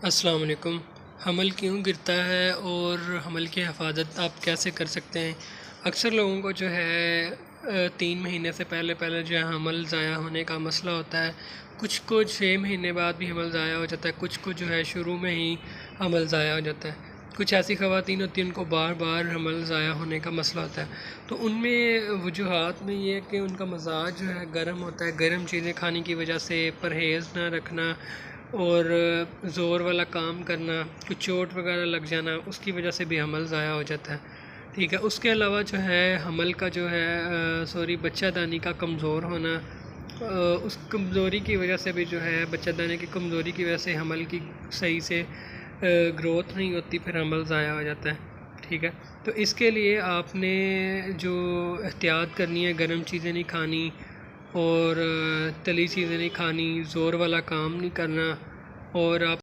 السلام علیکم۔ حمل کیوں گرتا ہے اور حمل کی حفاظت آپ کیسے کر سکتے ہیں؟ اکثر لوگوں کو جو ہے 3 مہینے سے پہلے جو ہے حمل ضائع ہونے کا مسئلہ ہوتا ہے۔ کچھ کو 6 مہینے بعد بھی حمل ضائع ہو جاتا ہے، کچھ کو جو ہے شروع میں ہی حمل ضائع ہو جاتا ہے۔ کچھ ایسی خواتین ہوتی ہیں ان کو بار بار حمل ضائع ہونے کا مسئلہ ہوتا ہے، تو ان میں وجوہات میں یہ ہے کہ ان کا مزاج جو ہے گرم ہوتا ہے، گرم چیزیں کھانے کی وجہ سے، پرہیز نہ رکھنا اور زور والا کام کرنا، کچھ چوٹ وغیرہ لگ جانا، اس کی وجہ سے بھی حمل ضائع ہو جاتا ہے۔ ٹھیک ہے، اس کے علاوہ جو ہے حمل کا جو ہے بچہ دانی کا کمزور ہونا، اس کمزوری کی وجہ سے بھی جو ہے بچہ دانی کی کمزوری کی وجہ سے حمل کی صحیح سے گروتھ نہیں ہوتی، پھر حمل ضائع ہو جاتا ہے۔ ٹھیک ہے، تو اس کے لیے آپ نے جو احتیاط کرنی ہے، گرم چیزیں نہیں کھانی اور تلی چیزیں نہیں کھانی، زور والا کام نہیں کرنا، اور آپ